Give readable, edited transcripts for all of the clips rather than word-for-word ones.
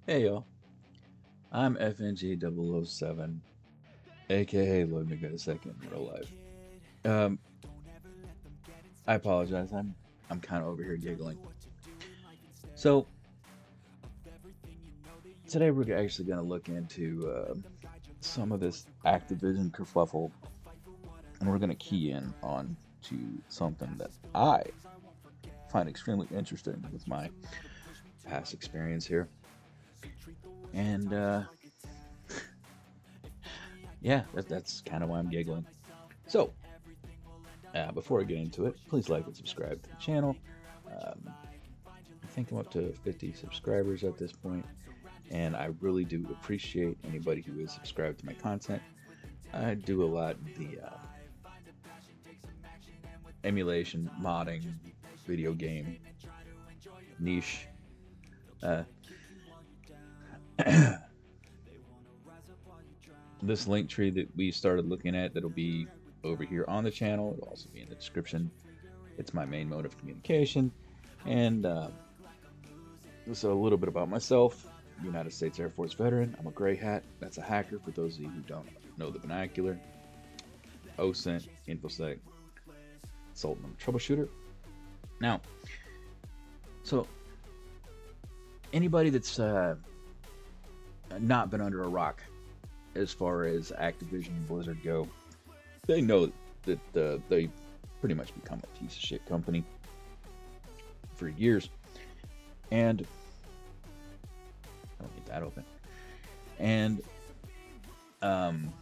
Hey y'all, I'm FNG007, aka Let Me Get a Second in real life. Um, I apologize. I'm kind of over here giggling. So today we're actually going to look into some of this Activision kerfluffle, and we're going to key in on to something that I find extremely interesting with my past experience here. And yeah, that's kind of why I'm giggling. So before I get into it, please like and subscribe to the channel. Um, I think I'm up to 50 subscribers at this point, and I really do appreciate anybody who is subscribed to my content. I do a lot in the emulation, modding, video game niche. Uh, this link tree that we started looking at that'll be over here on the channel. It'll also be in the description. It's my main mode of communication. And so a little bit about myself. United States Air Force veteran. I'm a gray hat. That's a hacker for those of you who don't know the vernacular. OSINT, InfoSec, consultant, and troubleshooter. Now, so anybody that's not been under a rock as far as Activision and Blizzard go, they know that they pretty much become a piece of shit company for years. And I don't need that open. And um,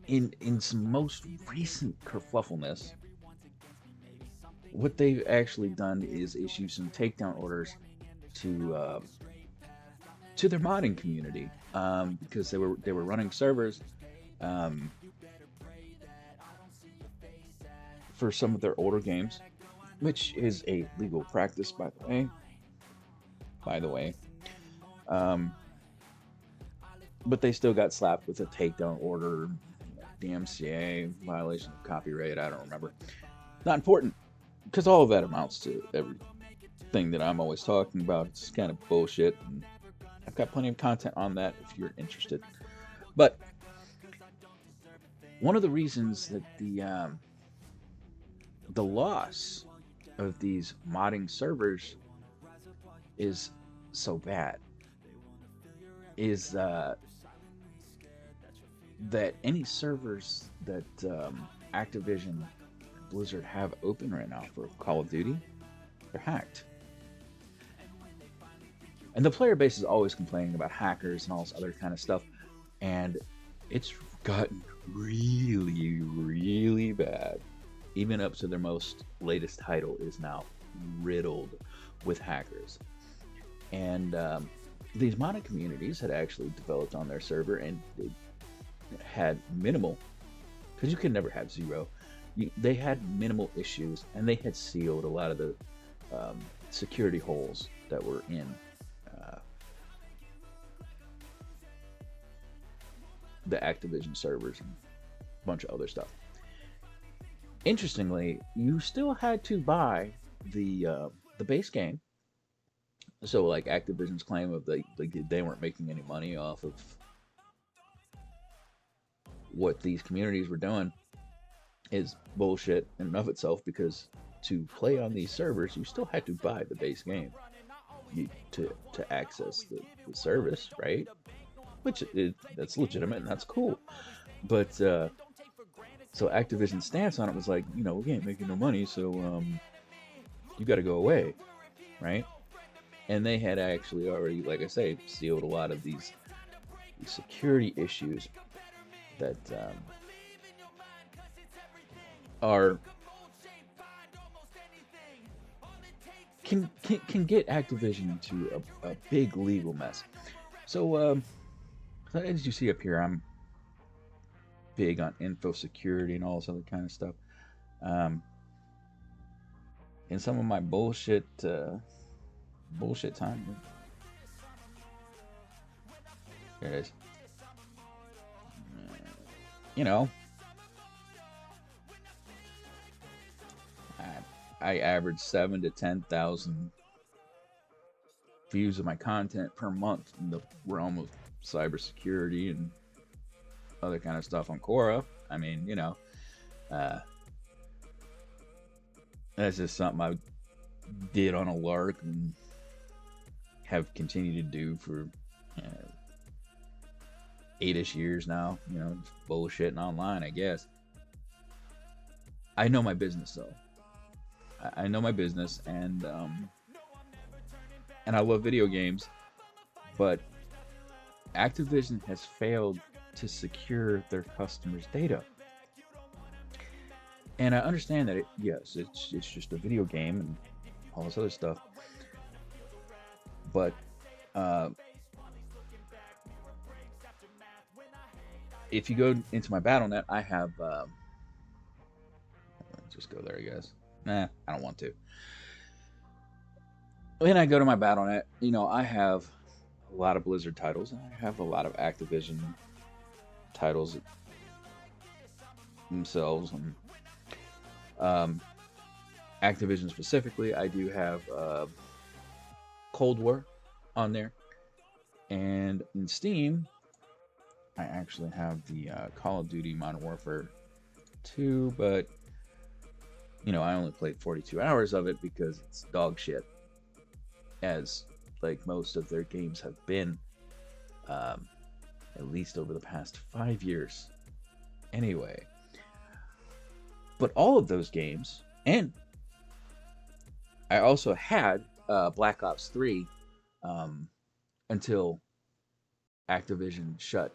in some most recent kerfluffleness, what they've actually done is issue some takedown orders to to their modding community because they were running servers um, for some of their older games, which is a legal practice, by the way. By the way, um, but they still got slapped with a takedown order, DMCA, violation of copyright. I don't remember. Not important because all of that amounts to everything that I'm always talking about. It's kind of bullshit, and I've got plenty of content on that if you're interested. But one of the reasons that the loss of these modding servers is so bad is that any servers that Activision Blizzard have open right now for Call of Duty, they're hacked. And the player base is always complaining about hackers and all this other kind of stuff. And it's gotten really, really bad. Even up to their most latest title is now riddled with hackers. And these modding communities had actually developed on their server and they had minimal, because you can never have zero. They had minimal issues, and they had sealed a lot of the security holes that were in uh, the Activision servers and a bunch of other stuff. Interestingly, you still had to buy the base game. So, like Activision's claim of they weren't making any money off of what these communities were doing is bullshit in and of itself, because to play on these servers, you still had to buy the base game to access the service, right? Which that's legitimate and that's cool. But so Activision's stance on it was like, we ain't making no money, so you got to go away, right? And they had actually already, like I say, sealed a lot of these security issues that are can get Activision into a big legal mess. So as you see up here, I'm big on info security and all this other kind of stuff. Um, in some of my bullshit time, there it is. You know, I average 7 to 10,000 views of my content per month in the realm of cybersecurity and other kind of stuff on Quora. I mean, uh, that's just something I did on a lark and have continued to do for 8-ish years now. Just bullshitting online, I guess. I know my business though. I know my business, and I love video games, but Activision has failed to secure their customers' data. And I understand that yes, it's just a video game and all this other stuff, but if you go into my BattleNet, I have let's just go there, I guess. Nah, I don't want to. When I go to my BattleNet, I have a lot of Blizzard titles, and I have a lot of Activision titles themselves. And Activision specifically, I do have Cold War on there, and in Steam, I actually have the Call of Duty Modern Warfare 2, but I only played 42 hours of it because it's dog shit, as like most of their games have been, at least over the past 5 years. Anyway, but all of those games, and I also had Black Ops 3 until Activision shut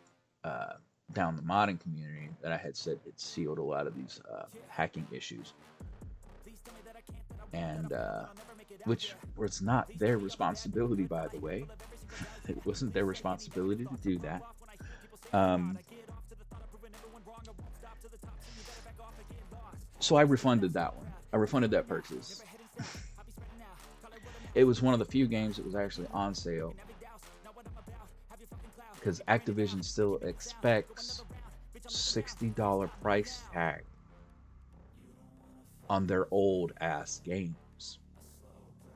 down the modding community that I had said it sealed a lot of these hacking issues, and which was not their responsibility, by the way. It wasn't their responsibility to do that. So I refunded that one. I refunded that purchase. It was one of the few games that was actually on sale, because Activision still expects $60 price tag on their old ass games.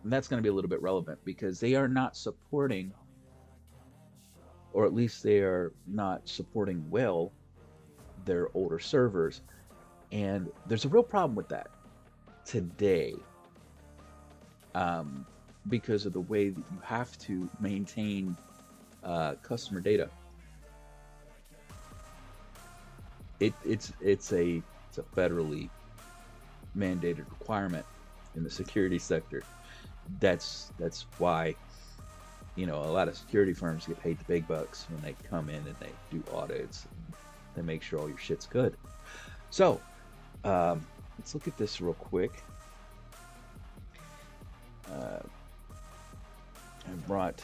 And that's going to be a little bit relevant because they are not supporting, or at least they are not supporting well, their older servers. And there's a real problem with that today, because of the way that you have to maintain customer data. It's a federally mandated requirement in the security sector. That's why a lot of security firms get paid the big bucks when they come in and they do audits. They make sure all your shit's good. So let's look at this real quick. I brought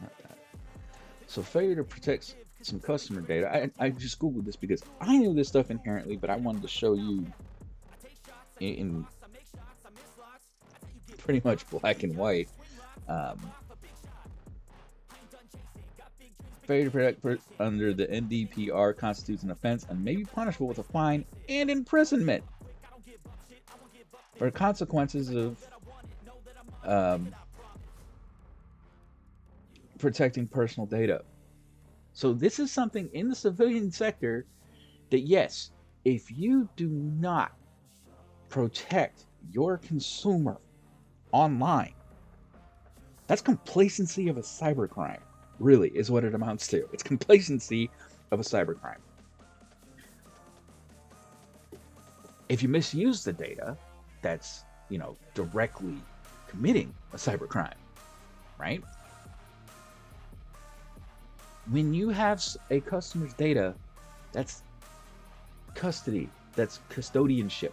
not that. So failure to protect some customer data. I just googled this because I knew this stuff inherently, but I wanted to show you in pretty much black and white. Failure to protect under the NDPR constitutes an offense and may be punishable with a fine and imprisonment for consequences of protecting personal data. So this is something in the civilian sector that, yes, if you do not protect your consumer online, that's complacency of a cybercrime. Really is what it amounts to. It's complacency of a cybercrime. If you misuse the data, that's, directly committing a cybercrime, right? When you have a customer's data, that's custody, that's custodianship.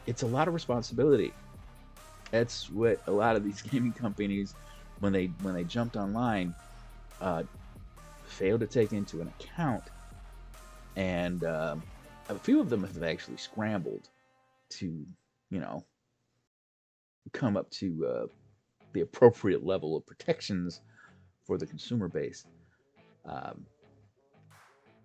It's a lot of responsibility. That's what a lot of these gaming companies, when they jumped online, failed to take into an account, and a few of them have actually scrambled to, come up to the appropriate level of protections for the consumer base.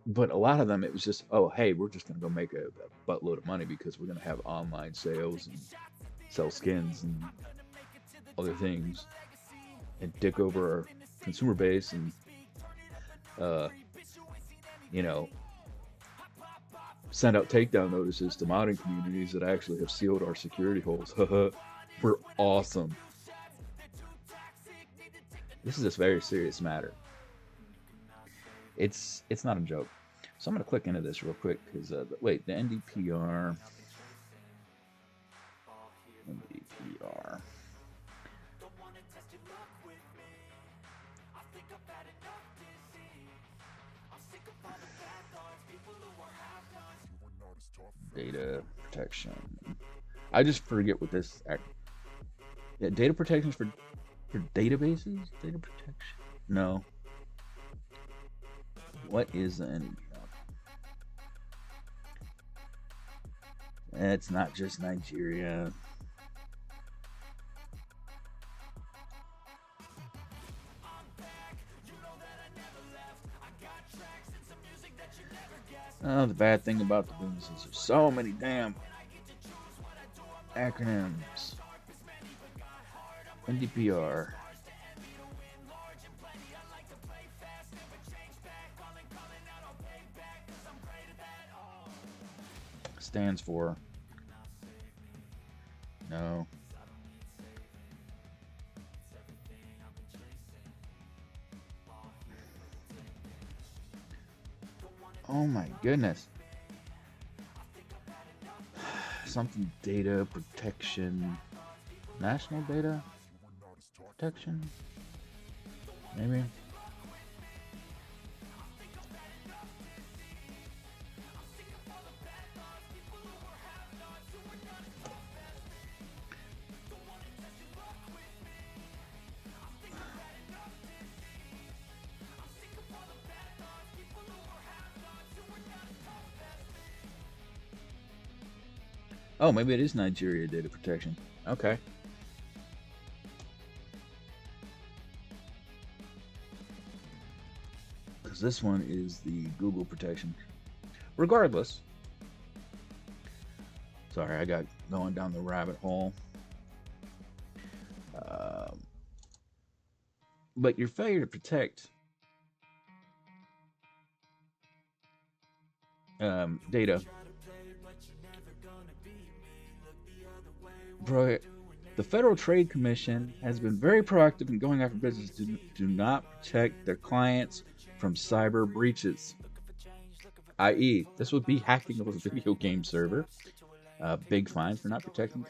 But a lot of them, it was just, oh, hey, we're just going to go make a buttload of money because we're going to have online sales and sell skins and other things and dick over our consumer base and, uh, you know, send out takedown notices to modding communities that actually have sealed our security holes. We're awesome. This is a very serious matter. It's not a joke. So I'm gonna click into this real quick because wait, the NDPR. Data protection. I just forget what this. Yeah, data protection for databases. Data protection. No. What is the NDPR? It's not just Nigeria. Oh, the bad thing about the business is there's so many damn acronyms. NDPR. Stands for no. Oh my goodness. Something data protection. National data protection? Maybe. Oh, maybe it is Nigeria data protection. Okay. Because this one is the Google protection. Regardless. Sorry, I got going down the rabbit hole. But your failure to protect data. Bro, the Federal Trade Commission has been very proactive in going after businesses to do not protect their clients from cyber breaches. I.e., this would be hacking of a video game server, big fines for not protecting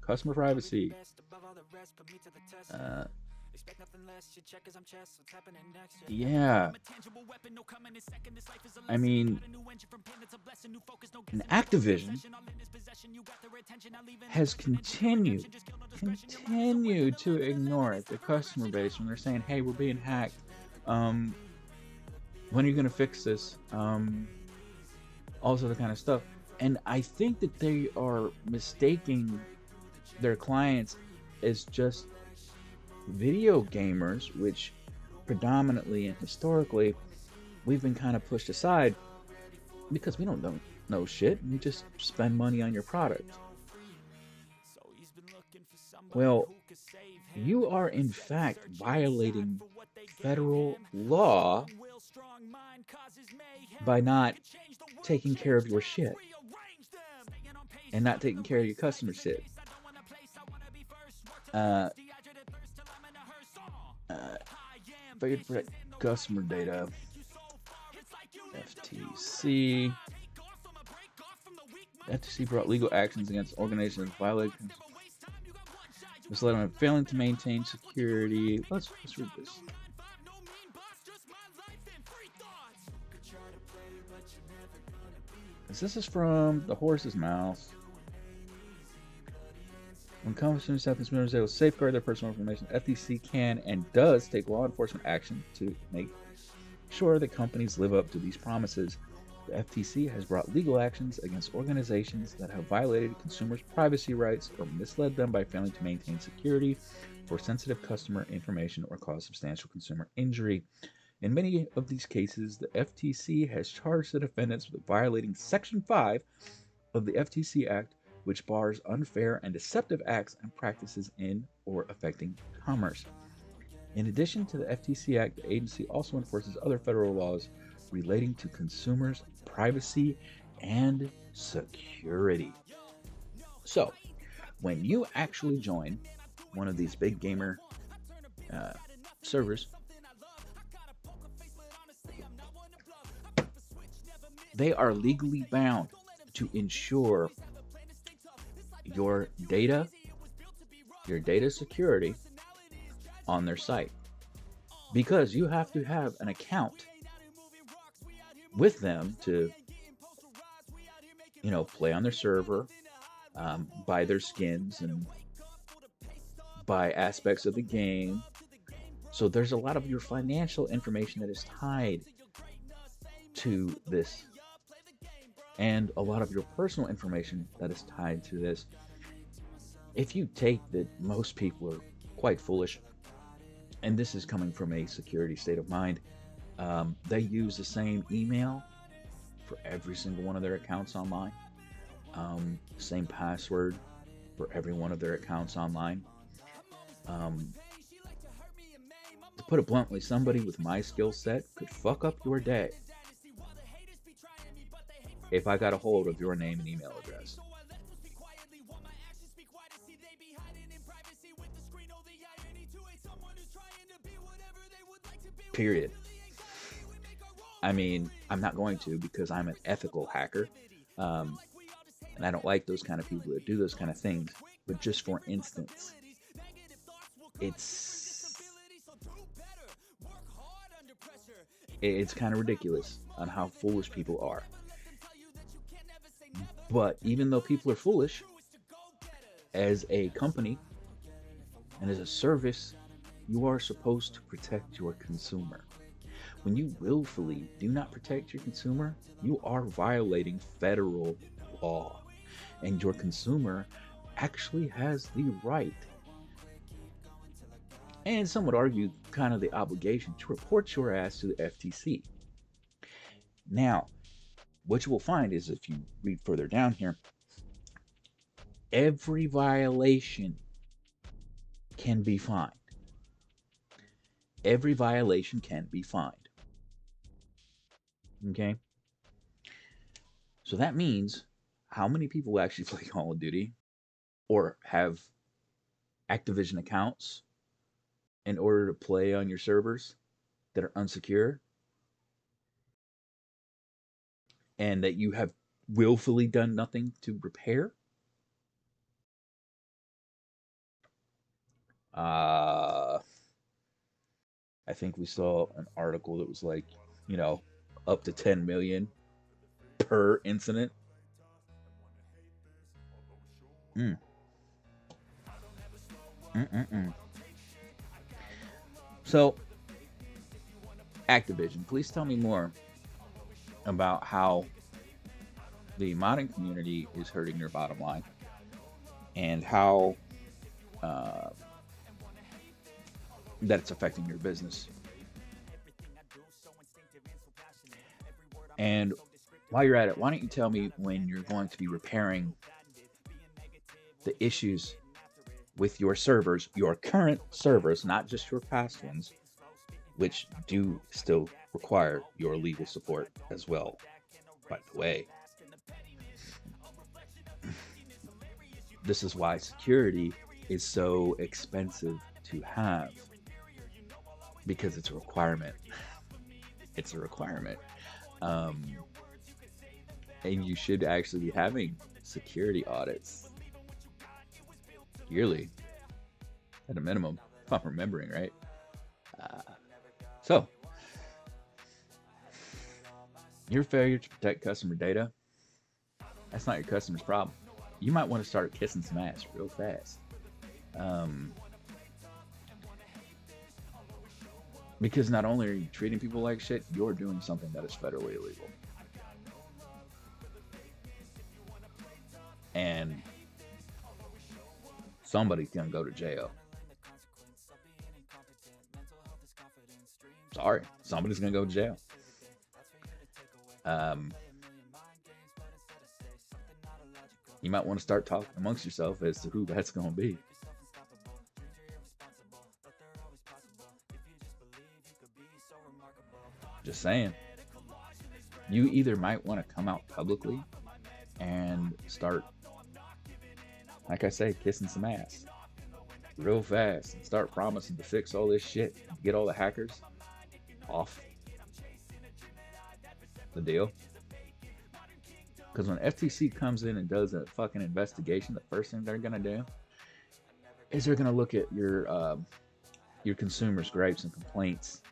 customer privacy. Yeah, I mean, and Activision has continued to ignore it, the customer base, when they're saying, "Hey, we're being hacked. When are you going to fix this?" All this other kind of stuff. And I think that they are mistaking their clients as just video gamers, which predominantly and historically we've been kind of pushed aside because we don't know shit. We just spend money on your product. Well, you are in fact violating federal law by not taking care of your shit and not taking care of your customer shit. Failure to protect customer data. FTC. FTC brought legal actions against organizations violating, misled on failing to maintain security. Let's read this. This is from the horse's mouth. When companies have consumers able to safeguard their personal information, FTC can and does take law enforcement action to make sure that companies live up to these promises. The FTC has brought legal actions against organizations that have violated consumers' privacy rights or misled them by failing to maintain security for sensitive customer information or cause substantial consumer injury. In many of these cases, the FTC has charged the defendants with violating Section 5 of the FTC Act, which bars unfair and deceptive acts and practices in or affecting commerce. In addition to the FTC Act, the agency also enforces other federal laws relating to consumers' privacy and security. So, when you actually join one of these big gamer uh, servers, they are legally bound to ensure your data security on their site, because you have to have an account with them to, play on their server, buy their skins, and buy aspects of the game. So there's a lot of your financial information that is tied to this, and a lot of your personal information that is tied to this. If you take that most people are quite foolish, and this is coming from a security state of mind, they use the same email for every single one of their accounts online, same password for every one of their accounts online. To put it bluntly, somebody with my skill set could fuck up your day if I got a hold of your name and email address. Period. I mean, I'm not going to, because I'm an ethical hacker, and I don't like those kind of people that do those kind of things. But just for instance, it's kind of ridiculous on how foolish people are. But even though people are foolish, as a company and as a service, you are supposed to protect your consumer. When you willfully do not protect your consumer, you are violating federal law. And your consumer actually has the right, and some would argue kind of the obligation, to report your ass to the FTC. Now, what you will find is, if you read further down here, every violation can be fined. Every violation can be fined. Okay? So that means, how many people actually play Call of Duty or have Activision accounts in order to play on your servers that are unsecure, and that you have willfully done nothing to repair? I think we saw an article that was like, up to 10 million per incident. Mm. Mm-mm-mm. So, Activision, please tell me more about how the modding community is hurting your bottom line, and how that it's affecting your business. And while you're at it, why don't you tell me when you're going to be repairing the issues with your servers, your current servers, not just your past ones, which do still require your legal support as well, by the way. This is why security is so expensive to have, because it's a requirement. It's a requirement. And you should actually be having security audits yearly, at a minimum, if I'm remembering right. So, your failure to protect customer data, that's not your customer's problem. You might want to start kissing some ass real fast. Because not only are you treating people like shit, you're doing something that is federally illegal. And somebody's gonna go to jail. Sorry, somebody's gonna go to jail. You might want to start talking amongst yourself as to who that's gonna be. Just saying. You either might want to come out publicly and start, like I say, kissing some ass real fast and start promising to fix all this shit, get all the hackers off the deal. Because when FTC comes in and does a fucking investigation, the first thing they're gonna do is they're gonna look at your consumers' gripes and complaints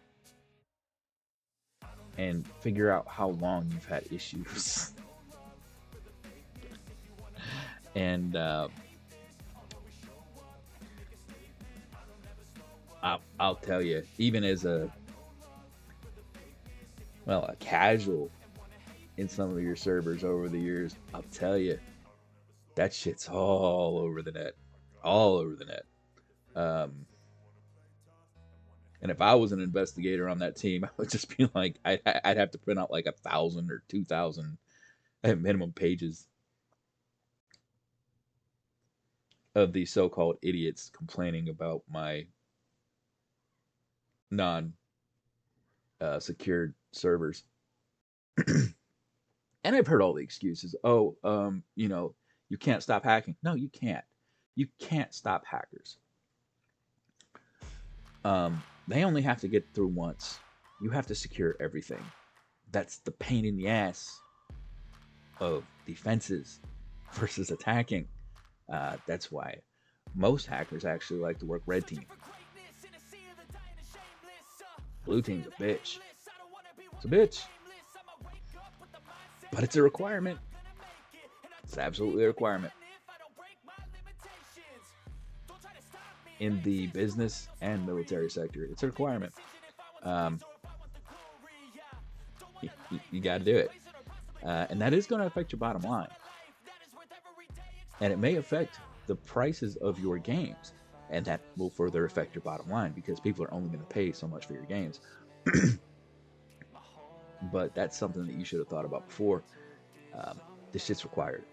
and figure out how long you've had issues. And I'll tell you, even as a casual in some of your servers over the years, I'll tell you, that shit's all over the net. All over the net. And if I was an investigator on that team, I would just be like, I'd have to print out like 1,000 or 2,000 at minimum pages of these so-called idiots complaining about my non-secured servers. And I've heard all the excuses. Oh, you can't stop hacking. No, you can't. You can't stop hackers. They only have to get through once. You have to secure everything. That's the pain in the ass of defenses versus attacking. That's why most hackers actually like to work red team. Blue team's a bitch. It's a bitch. But it's a requirement. It's absolutely a requirement. In the business and military sector, it's a requirement. You got to do it. And that is going to affect your bottom line. And it may affect the prices of your games. And that will further affect your bottom line because people are only going to pay so much for your games. But that's something that you should have thought about before. This shit's required.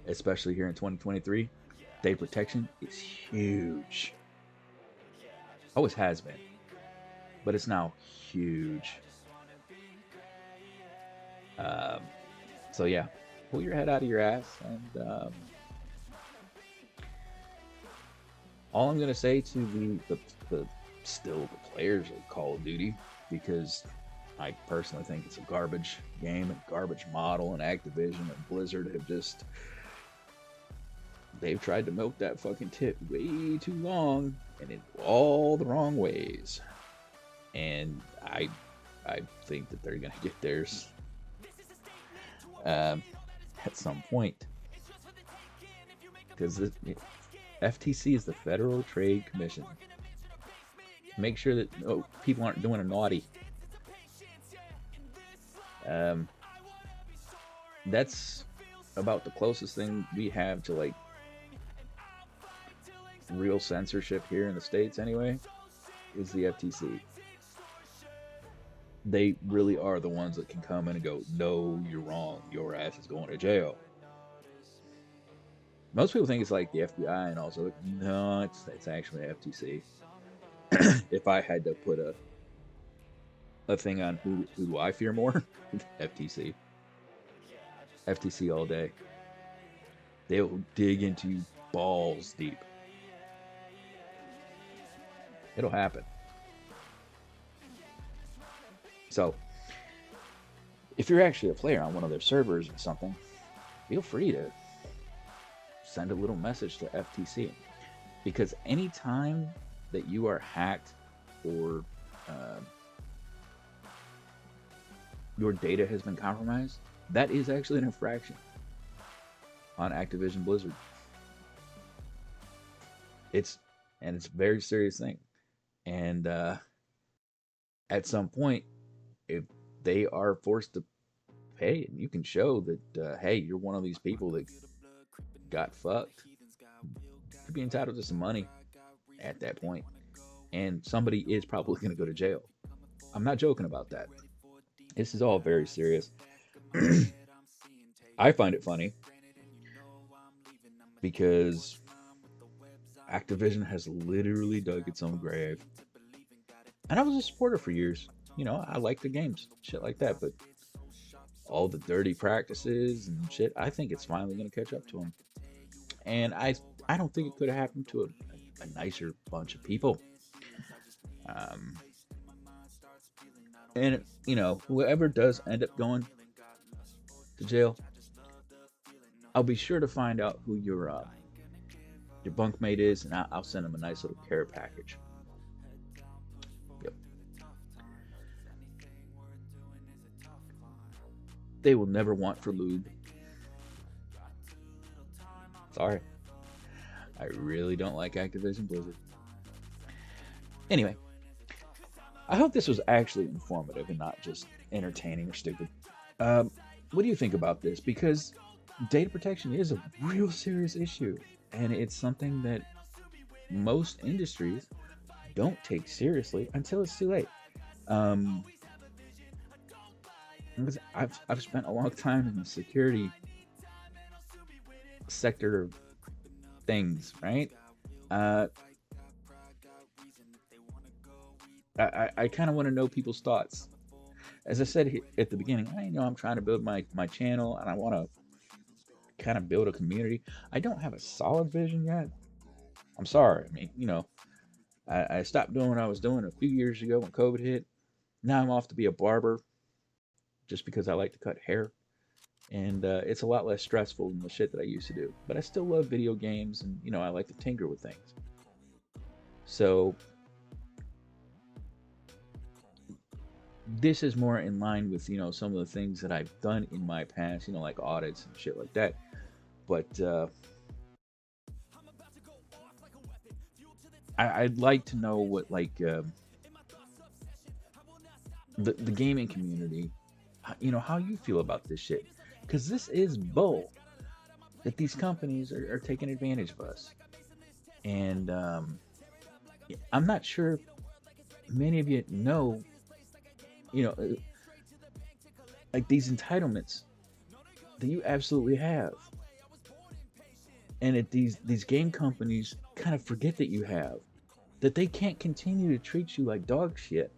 Especially here in 2023. Data protection is huge. Always has been. But it's now huge. So yeah, pull your head out of your ass. And all I'm going to say to the players of Call of Duty, because I personally think it's a garbage game and garbage model, and Activision and Blizzard have just, they've tried to milk that fucking tit way too long and in all the wrong ways. And I think that they're gonna get theirs at some point, because the FTC is the Federal Trade Commission. Make sure that people aren't doing a naughty. That's about the closest thing we have to like real censorship here in the States anyway, is the FTC. They really are the ones that can come in and go, no, you're wrong, your ass is going to jail. Most people think it's like the FBI and also, no, it's actually FTC. If I had to put a thing on who do I fear more, FTC. FTC all day. They'll dig into you balls deep. It'll happen. So, if you're actually a player on one of their servers or something, feel free to send a little message to FTC. Because anytime that you are hacked or your data has been compromised, that is actually an infraction on Activision Blizzard. It's a very serious thing. And at some point, if they are forced to pay, and you can show that, hey, you're one of these people that got fucked, you'd be entitled to some money at that point. And somebody is probably going to go to jail. I'm not joking about that. This is all very serious. I find it funny because Activision has literally dug its own grave. And I was a supporter for years. I like the games, shit like that. But all the dirty practices and shit, I think it's finally gonna catch up to them. And I don't think it could have happened to a nicer bunch of people. Um, and whoever does end up going to jail, I'll be sure to find out who your bunkmate is, and I'll send them a nice little care package. Yep. They will never want for lube. Sorry. I really don't like Activision Blizzard. Anyway, I hope this was actually informative and not just entertaining or stupid. Um, what do you think about this? Because data protection is a real serious issue, and it's something that most industries don't take seriously until it's too late. Um, I've spent a long time in the security sector of things, right? Uh, I kind of want to know people's thoughts. As I said at the beginning, I'm trying to build my channel and I want to kind of build a community. I don't have a solid vision yet. I'm sorry. I mean, I stopped doing what I was doing a few years ago when COVID hit. Now I'm off to be a barber just because I like to cut hair. And it's a lot less stressful than the shit that I used to do. But I still love video games and, I like to tinker with things. So this is more in line with, some of the things that I've done in my past, like audits and shit like that. But I'd like to know what, like, the gaming community, how you feel about this shit. Because this is bull that these companies are taking advantage of us. And I'm not sure many of you know, like these entitlements that you absolutely have. And that these game companies kind of forget that you have. That they can't continue to treat you like dog shit.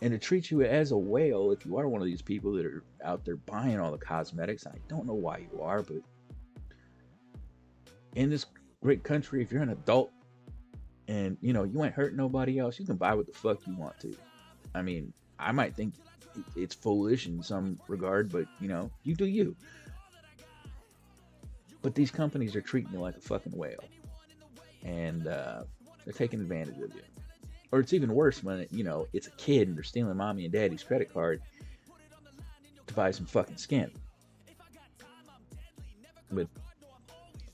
And to treat you as a whale if you are one of these people that are out there buying all the cosmetics. I don't know why you are, but in this great country, if you're an adult and you ain't hurting nobody else, you can buy what the fuck you want to. I mean, I might think it's foolish in some regard, but you do you. But these companies are treating you like a fucking whale, and they're taking advantage of you. Or it's even worse when it's a kid and they're stealing mommy and daddy's credit card to buy some fucking skin with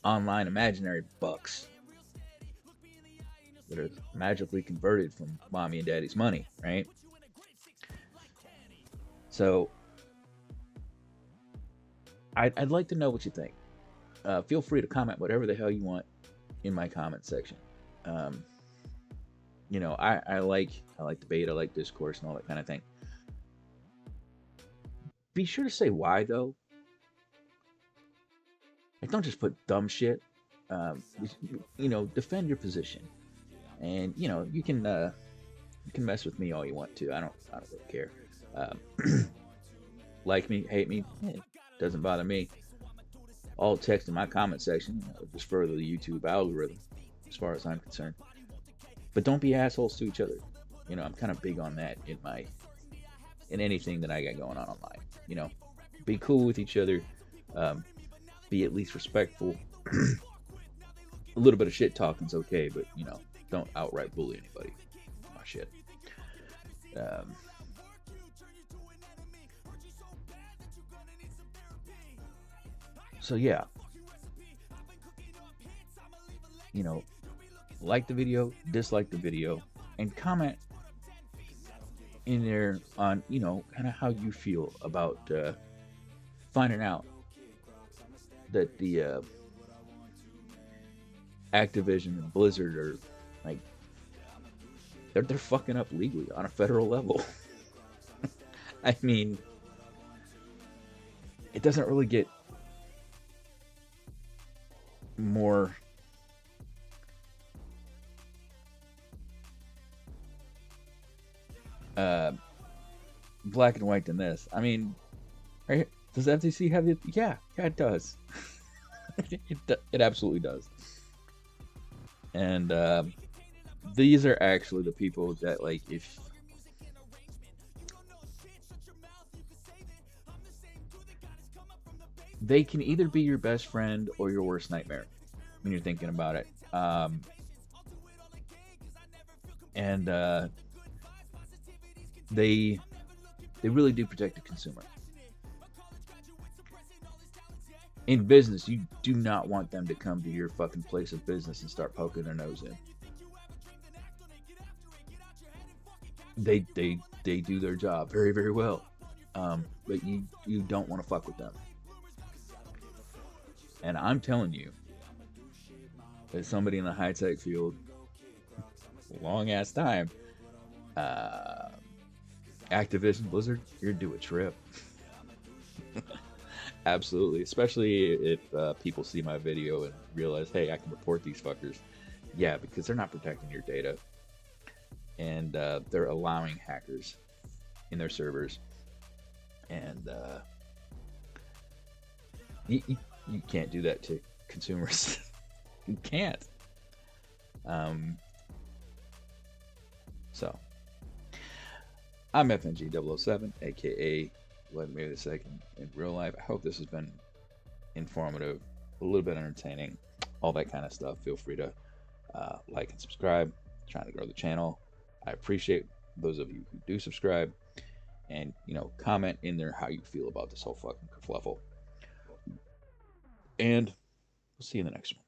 online imaginary bucks that are magically converted from mommy and daddy's money, right? So I'd like to know what you think. Feel free to comment whatever the hell you want in my comment section. I like debate, I like discourse and all that kind of thing. Be sure to say why though. Like, don't just put dumb shit. Defend your position, and you can mess with me all you want to. I don't really care. Like me, hate me, doesn't bother me. All text in my comment section just further the YouTube algorithm, as far as I'm concerned. But don't be assholes to each other. I'm kind of big on that in anything that I got going on online. Be cool with each other. Be at least respectful. A little bit of shit talking's okay, but don't outright bully anybody. Oh shit. So yeah, like the video, dislike the video, and comment in there on kind of how you feel about finding out that the Activision and Blizzard are like they're fucking up legally on a federal level. I mean, it doesn't really get more uh, black and white than this. I mean, right? Does the FTC have it? Yeah, it does. It absolutely does. And these are actually the people that, like, if they can either be your best friend or your worst nightmare when you're thinking about it. And they they really do protect the consumer. In business, you do not want them to come to your fucking place of business and start poking their nose in. They do their job very, very well, but you don't want to fuck with them. And I'm telling you, as somebody in the high tech field, long ass time, uh, Activision Blizzard, you're due a trip. Absolutely, especially if people see my video and realize, hey, I can report these fuckers. Yeah, because they're not protecting your data, and they're allowing hackers in their servers, and you can't do that to consumers. You can't. Um, so I'm FNG007, aka Vladimir the Second in real life. I hope this has been informative, a little bit entertaining, all that kind of stuff. Feel free to like and subscribe. Trying to grow the channel. I appreciate those of you who do subscribe, and comment in there how you feel about this whole fucking kerfluffle. And we'll see you in the next one.